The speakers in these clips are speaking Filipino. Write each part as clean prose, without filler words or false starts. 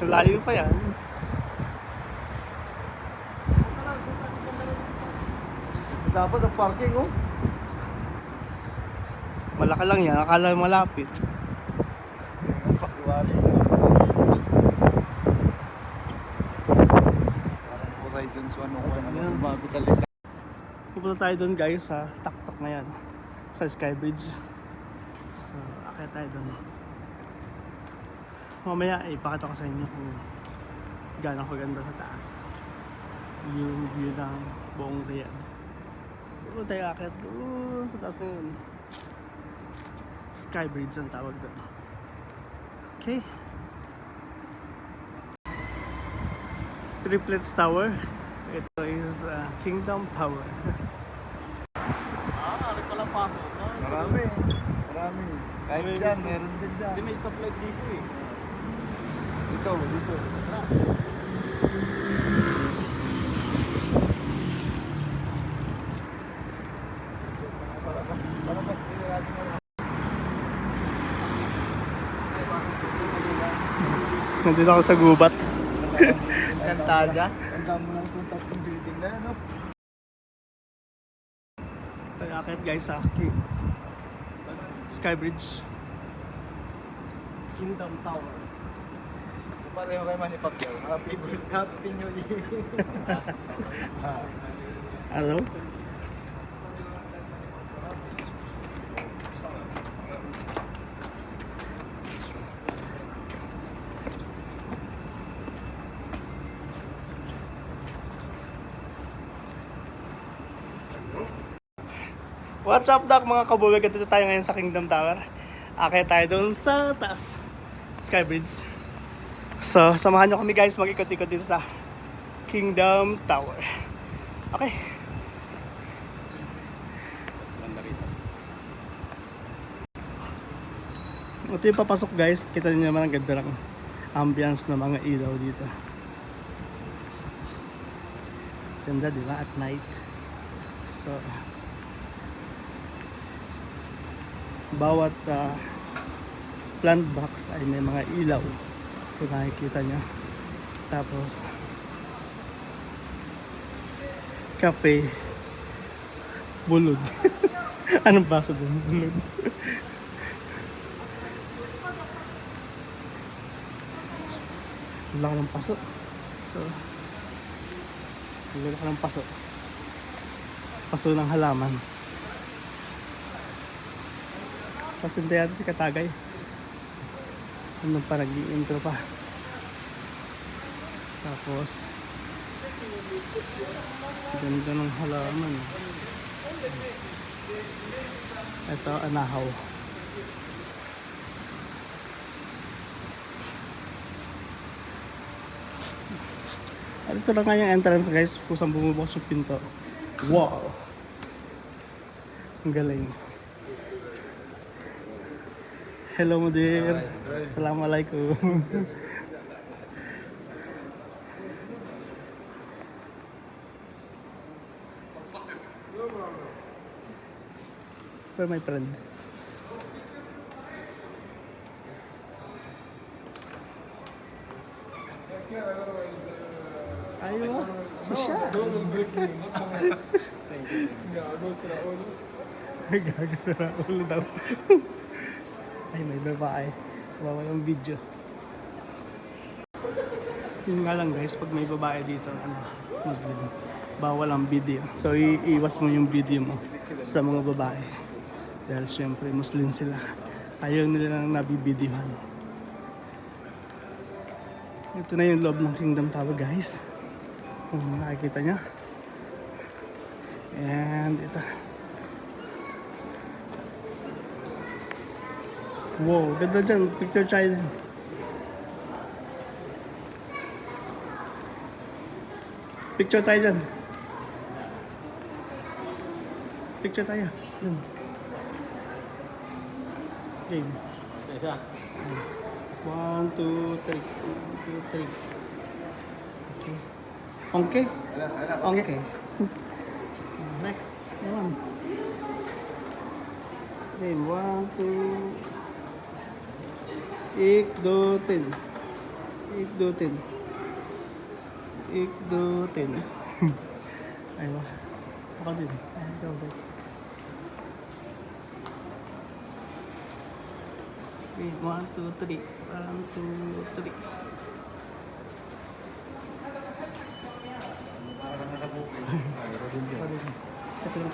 Layo pa yan. Dapat ang parking, oh. Malaki lang yan, akala malapit. Pakiwari. Parang Horizon 101 na Ayan. sumabi talaga. Pupunta tayo doon guys sa Taktok na yan. Sa Skybridge. So, akit tayo doon. Mamaya ipakita ko sa inyo kung gaano kaganda sa taas. Yung view ng buong Riyadh. Doon tayo akit doon sa taas na yun. Skybridge ang tawag doon. Okay. Triplets Tower. Ito is Kingdom Tower. Ano pala pasok? Marami. Kahit dyan, meron din dyan. Hindi may stoplight dito eh. Dito. Nandito ako sa gubat. Kantaja. Ang dami lang itong tatlong building na yan, no? Tayo akit guys sa Skybridge. Kingdom Tower. Pareho kayo Manny Pacquiao. Happy New Year. Hello? What's up, Doc, mga kabuwig? Dito tayo ngayon sa Kingdom Tower. Akit tayo doon sa taas, Skybridge. So, samahan nyo kami guys mag-ikot-ikot dito sa Kingdom Tower. Okay. Ito yung papasok guys. Kita niyo naman ang ganda ng ambience ng mga ilaw dito. Ganda, di ba? At night. So, bawat plant box ay may mga ilaw kung nakikita nyo. Tapos kape bulod. Anong baso dun? Bulod. Wala ka ng paso. Wala ka ng paso. Paso ng halaman. Tapos hindi natin si Katagay. Ano pa, nag-i-intro pa. Tapos ganda ng halaman. Ito, anahaw. At ito lang nga yung entrance guys, kusang bumubukas yung pinto. Wow! Ang galing. Hello Mudir. Assalamualaikum. Where my friend? Aywa, siya. Gago sa ulo daw. Ay, may babae. Bawal ang video. Yun nga lang guys, pag may babae dito, Muslim, bawal ang video. So, iiwas mo yung video mo sa mga babae. Dahil syempre, Muslim sila. Ayaw nila nang nabibidyohan. Ito na yung loob ng Kingdom Tower guys. Kung nakikita nyo. And ito. Wow, ganda dyan. Picture tayo dyan. Picture tayo dyan. Picture tayo. Yun. Game. Isa. 1, 2, 3. 1, 2, 3. Okay. Okay? Okay. Next. One. Game. 1, 2. 1, 2, 3. Ikdutin. Ikdutin. Ayun. Ako din. Ikaw din. Okay, 1, 2, 3. 1, 2, 3. Parang nasa bukid. Ito din siya. Ako din. Ito lang.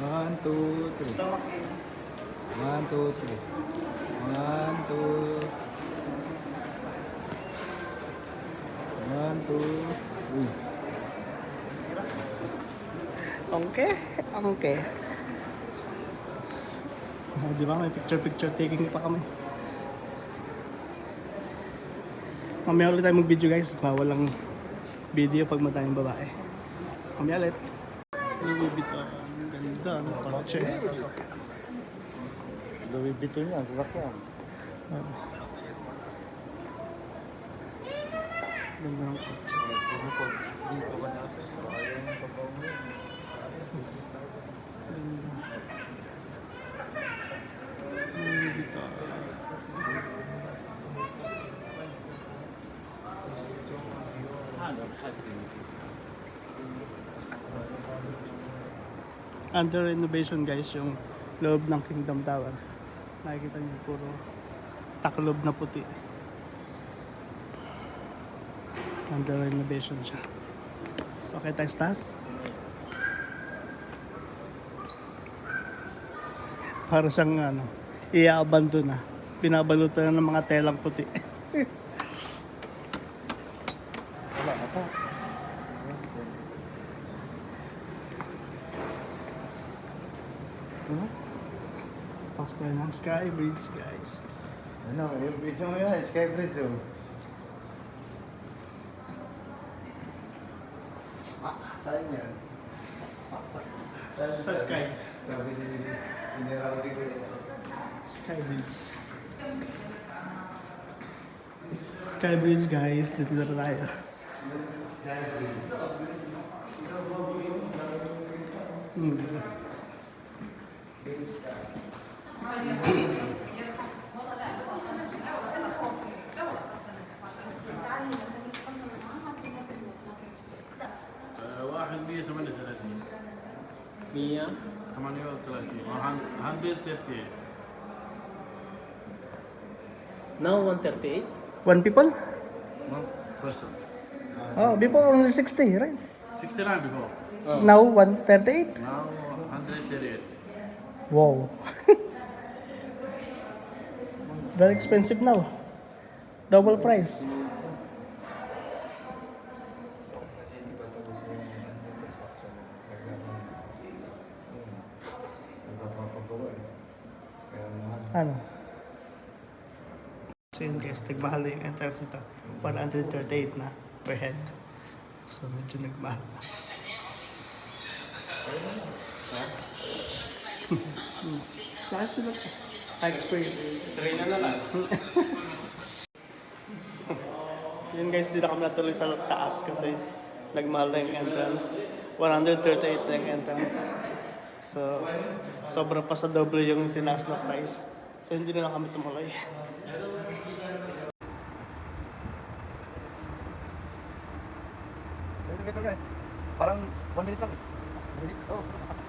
One, two, three. One, two, three. One, two. One, two, three. Okay. Okay. Di ba may picture taking pa kami. Mamaya ulit tayo mag-video guys. Bawal lang video pag madaming babae. Mamaya ulit. Louis Vuitton. Ganda ng kotse. Louis Vuitton yan, sasakyan. Ganda ng kotse. Dito ka nasa. Ayaw mo sa bawo mo. Ganda. Louis Vuitton. Under renovation guys yung loob ng Kingdom Tower. Nakikita niyo puro taklob na puti. Under renovation siya. So okay tayo sa taas. Para siyang ano, i-abandon na. Binabalutan na ng mga telang puti. Wala ka ta. Tapos tayo ng Sky Bridge guys. Ano, yung video mo yan, Skybridge oh. Saan yan? Sa Sky. Sabi ni General siguro. Sky Bridge. Sky Bridge guys, dito na tayo. واحد 138 100 138 138 now 138. One people? one person Oh, before only 60, right? 69 before Now 138. now 138 Wow. Very expensive now. Double price. Kasi hindi pa tapos yung transaction. Nagpapagawa eh. Kaya mahal. Ano? So yun guys, nagmahal na yung entrance nito. 138 na per head. So medyo nagmahal na. Saka sulat siya. Experience. Saray na lang. Yun guys, di na kami natuloy sa taas kasi nagmahal na yung entrance. 138 na yung entrance. So, sobra pa sa doble yung tinaas na price. So, hindi na lang kami tumuloy. Ito, parang 1 minute lang. 1 minute? Oh.